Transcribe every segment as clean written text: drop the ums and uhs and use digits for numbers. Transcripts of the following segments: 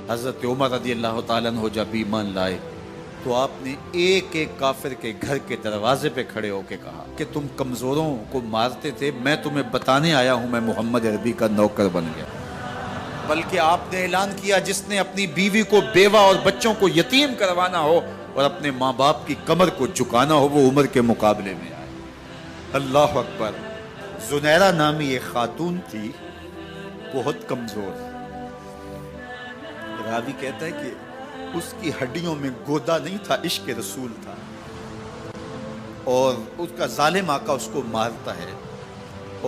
حضرت عمر رضی اللہ تعالیٰ عنہ جب ایمان لائے تو آپ نے ایک ایک کافر کے گھر کے دروازے پہ کھڑے ہو کے کہا کہ تم کمزوروں کو مارتے تھے، میں تمہیں بتانے آیا ہوں میں محمد عربی کا نوکر بن گیا۔ بلکہ آپ نے اعلان کیا جس نے اپنی بیوی کو بیوہ اور بچوں کو یتیم کروانا ہو اور اپنے ماں باپ کی کمر کو جھکانا ہو وہ عمر کے مقابلے میں آئے۔ اللہ اکبر۔ زنیرہ نامی ایک خاتون تھی، بہت کمزور۔ راوی کہتا ہے کہ اس کی ہڈیوں میں گودا نہیں تھا، عشق رسول تھا، اور اس کا ظالم آقا اس کو مارتا ہے،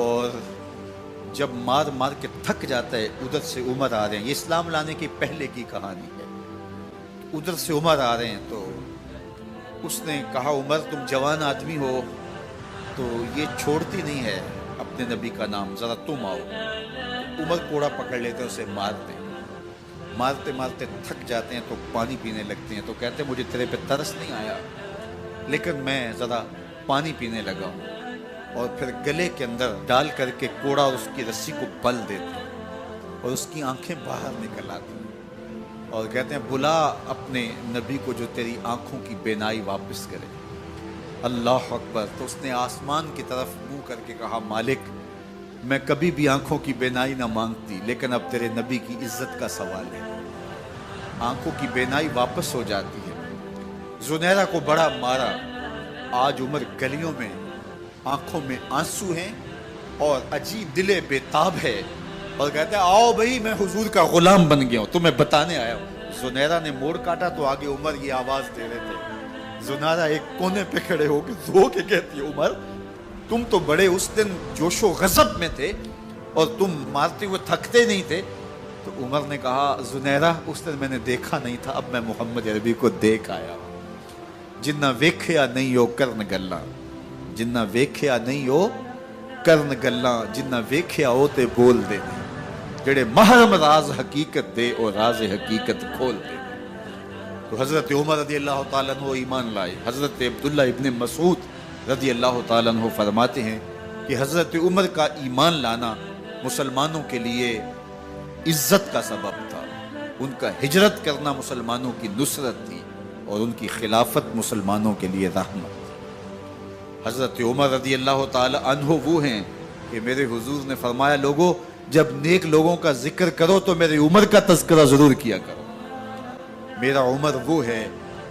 اور جب مار مار کے تھک جاتا ہے ادھر سے عمر آ رہے ہیں، یہ اسلام لانے کی پہلے کی کہانی ہے، ادھر سے عمر آ رہے ہیں تو اس نے کہا عمر تم جوان آدمی ہو تو یہ چھوڑتی نہیں ہے اپنے نبی کا نام، ذرا تم آؤ۔ عمر کوڑا پکڑ لیتے ہیں، اسے مارتے مارتے تھک جاتے ہیں تو پانی پینے لگتے ہیں، تو کہتے ہیں مجھے تیرے پہ ترس نہیں آیا لیکن میں ذرا پانی پینے لگا ہوں، اور پھر گلے کے اندر ڈال کر کے کوڑا اور اس کی رسی کو پل دیتے ہیں اور اس کی آنکھیں باہر نکل آتی ہیں اور کہتے ہیں بلا اپنے نبی کو جو تیری آنکھوں کی بینائی واپس کرے۔ اللہ اکبر۔ تو اس نے آسمان کی طرف منہ کر کے کہا مالک میں کبھی بھی آنکھوں کی بینائی نہ مانگتی لیکن اب تیرے نبی کی عزت کا سوال ہے۔ آنکھوں کی بینائی واپس ہو جاتی ہے۔ زنیرہ کو بڑا مارا، آج عمر گلیوں میں آنکھوں میں آنسو ہیں اور عجیب دل بے تاب ہے اور کہتے ہیں آؤ بھئی میں حضور کا غلام بن گیا ہوں، تمہیں بتانے آیا ہوں۔ زنیرہ نے موڑ کاٹا تو آگے عمر یہ آواز دے رہے تھے۔ زنیرہ ایک کونے پہ کھڑے ہو کے رو کے کہتی ہے عمر تم تو بڑے اس دن جوش و غضب میں تھے اور تم مارتے ہوئے تھکتے نہیں تھے۔ تو عمر نے کہا زنیرہ اس دن میں نے دیکھا نہیں تھا، اب میں محمد عربی کو دیکھ آیا ہوں۔ جنہ ویکھیا نہیں ہو کرن گلاں، جنہ ویکھیا نہیں ہو کرن گلاں، جنہ ویکھیا ہو تے بول دے، جڑے محرم راز حقیقت دے اور راز حقیقت کھول دے۔ تو حضرت عمر رضی اللہ تعالیٰ عنہ ایمان لائے۔ حضرت عبداللہ ابن مسعود رضی اللہ تعالیٰ عنہ فرماتے ہیں کہ حضرت عمر کا ایمان لانا مسلمانوں کے لیے عزت کا سبب تھا، ان کا ہجرت کرنا مسلمانوں کی نصرت تھی اور ان کی خلافت مسلمانوں کے لیے رحمت تھی۔ حضرت عمر رضی اللہ تعالیٰ عنہ وہ ہیں کہ میرے حضور نے فرمایا لوگوں جب نیک لوگوں کا ذکر کرو تو میرے عمر کا تذکرہ ضرور کیا کرو۔ میرا عمر وہ ہے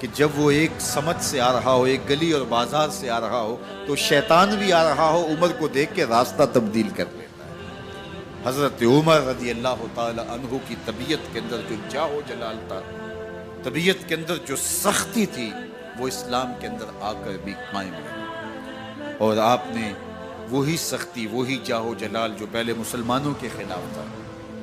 کہ جب وہ ایک سمت سے آ رہا ہو، ایک گلی اور بازار سے آ رہا ہو تو شیطان بھی آ رہا ہو عمر کو دیکھ کے راستہ تبدیل کر لیتا ہے۔ حضرت عمر رضی اللہ تعالی عنہ کی طبیعت کے اندر جو جاہ و جلال تھا، طبیعت کے اندر جو سختی تھی، وہ اسلام کے اندر آ کر بھی قائم ہے، اور آپ نے وہی سختی، وہی جاہ و جلال جو پہلے مسلمانوں کے خلاف تھا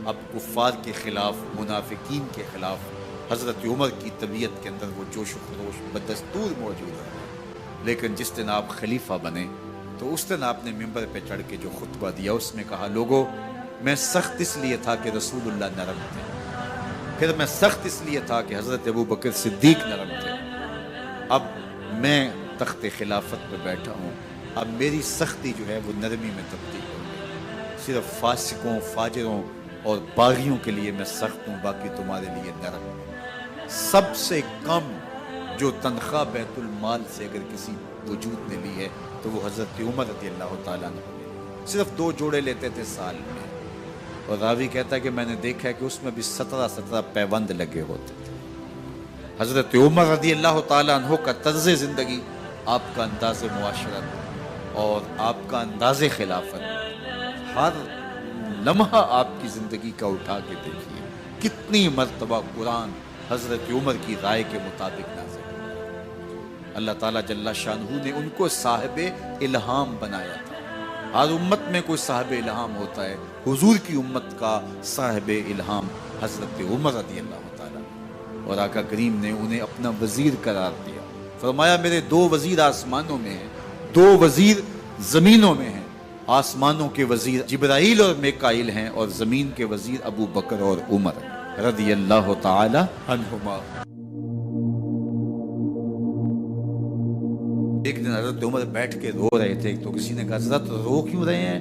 اب کفار کے خلاف، منافقین کے خلاف حضرت عمر کی طبیعت کے اندر وہ جوش و خروش بدستور موجود ہے۔ لیکن جس دن آپ خلیفہ بنے تو اس دن آپ نے ممبر پہ چڑھ کے جو خطبہ دیا اس میں کہا لوگوں میں سخت اس لیے تھا کہ رسول اللہ نرم تھے، پھر میں سخت اس لیے تھا کہ حضرت ابو بکر صدیق نرم تھے، اب میں تخت خلافت پہ بیٹھا ہوں، اب میری سختی جو ہے وہ نرمی میں تبدیل ہو گئی، صرف فاسقوں، فاجروں اور باغیوں کے لیے میں سخت ہوں، باقی تمہارے لیے نرم ہوں۔ سب سے کم جو تنخواہ بیت المال سے اگر کسی وجود نے لی ہے تو وہ حضرت عمر رضی اللہ تعالیٰ عنہ نے صرف 2 جوڑے لیتے تھے سال میں، اور راوی کہتا ہے کہ میں نے دیکھا ہے کہ اس میں بھی 17 پیوند لگے ہوتے تھے۔ حضرت عمر رضی اللہ تعالیٰ عنہ کا طرز زندگی، آپ کا انداز معاشرت اور آپ کا انداز خلافت، ہر لمحہ آپ کی زندگی کا اٹھا کے دیکھیے کتنی مرتبہ قرآن حضرت عمر کی رائے کے مطابق نازل ہے۔ اللہ تعالیٰ جل شانہ نے ان کو صاحب الہام بنایا تھا۔ ہر امت میں کوئی صاحب الہام ہوتا ہے، حضور کی امت کا صاحب الہام حضرت عمر رضی اللہ تعالیٰ، اور آقا کریم نے انہیں اپنا وزیر قرار دیا۔ فرمایا میرے 2 وزیر آسمانوں میں ہیں، 2 وزیر زمینوں میں ہیں، آسمانوں کے وزیر جبرائیل اور میکائیل ہیں اور زمین کے وزیر ابو بکر اور عمر رضی اللہ تعالی عنہما۔ ایک دن حضرت عمر بیٹھ کے رو رہے تھے تو کسی نے کہا حضرت رو کیوں رہے ہیں؟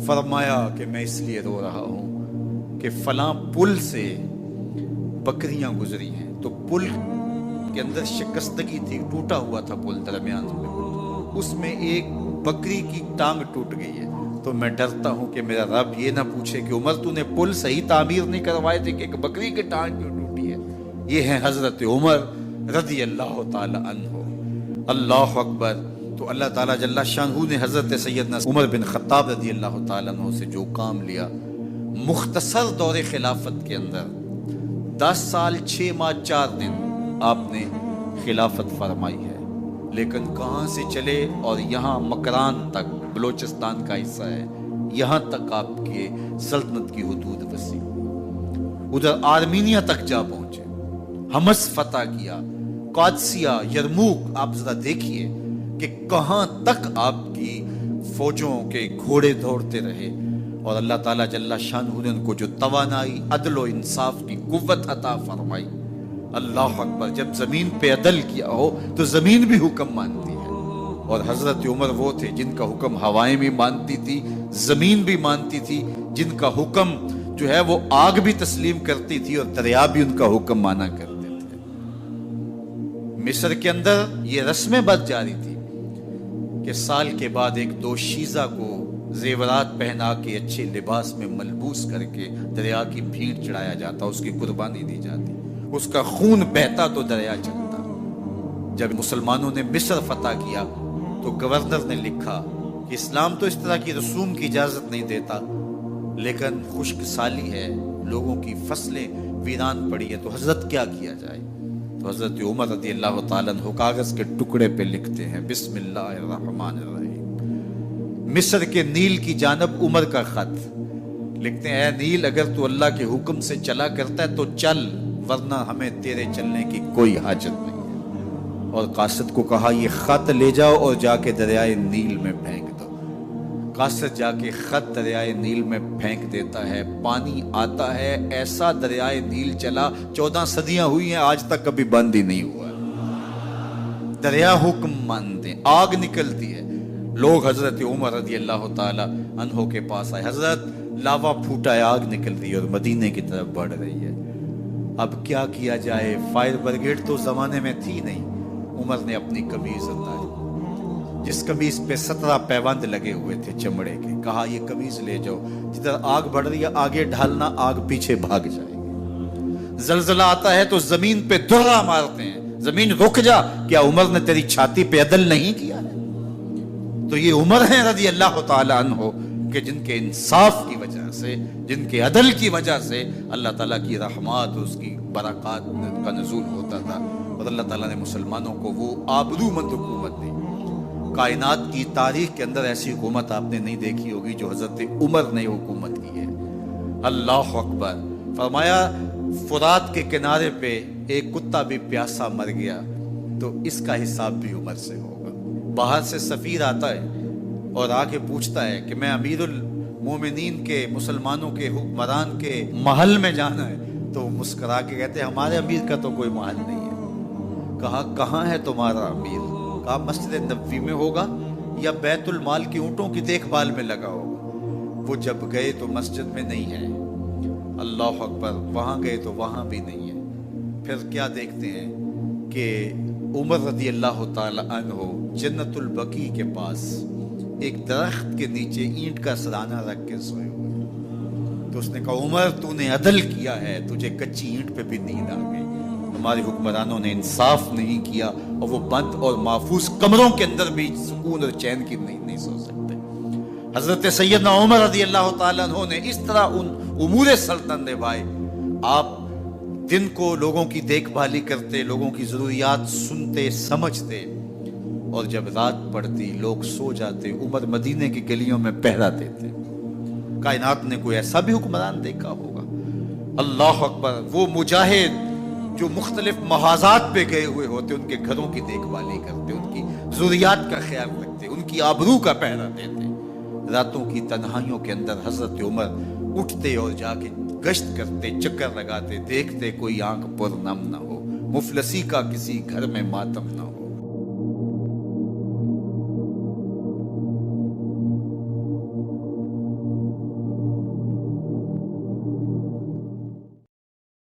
فرمایا کہ میں اس لیے رو رہا ہوں کہ فلاں پل سے بکریاں گزری ہیں، تو پل کے اندر شکستگی تھی، ٹوٹا ہوا تھا پل درمیان میں، اس میں ایک بکری کی ٹانگ ٹوٹ گئی ہے، تو میں ڈرتا ہوں کہ میرا رب یہ نہ پوچھے کہ عمر تو نے پل صحیح تعمیر نہیں کروائے تھے کہ ایک بکری کی ٹانگ کیوں ٹوٹی ہے۔ یہ ہیں حضرت عمر رضی اللہ تعالی عنہ۔ اللہ اکبر۔ تو اللہ تعالیٰ جل شانہ نے حضرت سیدنا عمر بن خطاب رضی اللہ تعالیٰ عنہ سے جو کام لیا، مختصر دور خلافت کے اندر 10 سال 6 ماہ 4 دن آپ نے خلافت فرمائی ہے، لیکن کہاں سے چلے اور یہاں مکران تک، بلوچستان کا حصہ ہے، یہاں تک آپ کے سلطنت کی حدود وسیع، ادھر آرمینیا تک جا پہنچے، حمص فتح کیا، قادسیہ، یرموک۔ آپ ذرا دیکھیے کہ کہاں تک آپ کی فوجوں کے گھوڑے دوڑتے رہے، اور اللہ تعالیٰ جل شانہ نے ان کو جو توانائی، عدل و انصاف کی قوت عطا فرمائی۔ اللہ اکبر۔ جب زمین پہ عدل کیا ہو تو زمین بھی حکم مانتی ہے، اور حضرت عمر وہ تھے جن کا حکم ہوائیں بھی مانتی تھی، زمین بھی مانتی تھی، جن کا حکم جو ہے وہ آگ بھی تسلیم کرتی تھی اور دریا بھی ان کا حکم مانا کرتے تھے۔ مصر کے اندر یہ رسمیں بد جاری تھی کہ سال کے بعد ایک دوشیزہ کو زیورات پہنا کے اچھے لباس میں ملبوس کر کے دریا کی بھیڑ چڑھایا جاتا، اس کی قربانی دی جاتی، اس کا خون بہتا تو دریا چلتا۔ جب مسلمانوں نے مصر فتح کیا تو گورنر نے لکھا کہ اسلام تو اس طرح کی رسوم کی اجازت نہیں دیتا، لیکن خشک سالی ہے، لوگوں کی فصلیں ویران پڑی ہے، تو حضرت کیا کیا جائے؟ تو حضرت عمر رضی اللہ تعالیٰ عنہ کاغذ کے ٹکڑے پہ لکھتے ہیں، بسم اللہ الرحمن الرحیم، مصر کے نیل کی جانب عمر کا خط لکھتے ہیں، اے نیل اگر تو اللہ کے حکم سے چلا کرتا ہے تو چل، ورنہ ہمیں تیرے چلنے کی کوئی حاجت نہیں ہے۔ اور قاصد کو کہا یہ خط لے جاؤ اور جا کے دریائے نیل میں پھینک دو۔ قاصد جا کے خط دریائے نیل میں پھینک دیتا ہے، پانی آتا ہے، ایسا دریائے نیل چلا، 14 صدیاں ہوئی ہیں آج تک کبھی بند ہی نہیں ہوا۔ دریا حکم مانتے، آگ نکلتی ہے۔ لوگ حضرت عمر رضی اللہ تعالی عنہ کے پاس آئے، حضرت لاوا پھوٹا ہے، آگ نکل رہی ہے اور مدینے کی طرف بڑھ رہی ہے، اب کیا کیا جائے؟ فائر بریگیڈ تو زمانے میں تھی نہیں۔ عمر نے اپنی قمیض اتاری، جس قمیض پہ 17 پیوند لگے ہوئے تھے چمڑے کے، کہا یہ قمیض لے جاؤ، جدھر آگ بڑھ رہی ہے آگے ڈھالنا، آگ پیچھے بھاگ جائے گی۔ زلزلہ آتا ہے تو زمین پہ درہ مارتے ہیں، زمین رک جا، کیا عمر نے تیری چھاتی پہ عدل نہیں کیا ہے؟ تو یہ عمر ہیں رضی اللہ تعالی عنہ کہ جن کے انصاف کی وجہ سے، جن کے عدل کی وجہ سے اللہ تعالیٰ کی رحمات، اس کی برکات کا نزول ہوتا تھا، اور اللہ تعالیٰ نے مسلمانوں کو وہ آبرومند حکومت دی۔ کائنات کی تاریخ کے اندر ایسی حکومت آپ نے نہیں دیکھی ہوگی جو حضرت عمر نے حکومت کی ہے۔ اللہ اکبر۔ فرمایا فرات کے کنارے پہ ایک کتا بھی پیاسا مر گیا تو اس کا حساب بھی عمر سے ہوگا۔ باہر سے سفیر آتا ہے اور آ کے پوچھتا ہے کہ میں امیر المومنین کے، مسلمانوں کے حکمران کے محل میں جانا ہے، تو مسکرا کے کہتے ہیں ہمارے امیر کا تو کوئی محل نہیں ہے۔ کہا کہاں ہے تمہارا امیر؟ کہا مسجد نبوی میں ہوگا یا بیت المال کی اونٹوں کی دیکھ بھال میں لگا ہوگا۔ وہ جب گئے تو مسجد میں نہیں ہے، اللہ اکبر، وہاں گئے تو وہاں بھی نہیں ہے۔ پھر کیا دیکھتے ہیں کہ عمر رضی اللہ تعالی عنہ جنت البقیع کے پاس ایک درخت کے نیچے اینٹ کا سرانہ رکھ کے سوئے ہوئے، تو اس نے کہا عمر تو نے عدل کیا ہے، تجھے کچی اینٹ پہ بھی نیند آ گئی۔ ہمارے حکمرانوں نے انصاف نہیں کیا اور وہ بند اور محفوظ کمروں کے اندر بھی سکون اور چین کی نیند نہیں سو سکتے۔ حضرت سیدنا عمر رضی اللہ تعالیٰ عنہ نے اس طرح ان امور سلطنت نبھائے۔ آپ دن کو لوگوں کی دیکھ بھالی کرتے، لوگوں کی ضروریات سنتے سمجھتے، اور جب رات پڑتی لوگ سو جاتے، عمر مدینے کی گلیوں میں پہرا دیتے۔ کائنات نے کوئی ایسا بھی حکمران دیکھا ہوگا؟ اللہ اکبر۔ وہ مجاہد جو مختلف محاذات پہ گئے ہوئے ہوتے، ان کے گھروں کی دیکھ بھالی کرتے، ان کی ضروریات کا خیال رکھتے، ان کی آبرو کا پہرا دیتے۔ راتوں کی تنہائیوں کے اندر حضرت عمر اٹھتے اور جا کے گشت کرتے، چکر لگاتے، دیکھتے کوئی آنکھ پر نم نہ ہو، مفلسی کا کسی گھر میں ماتم نہ ہو۔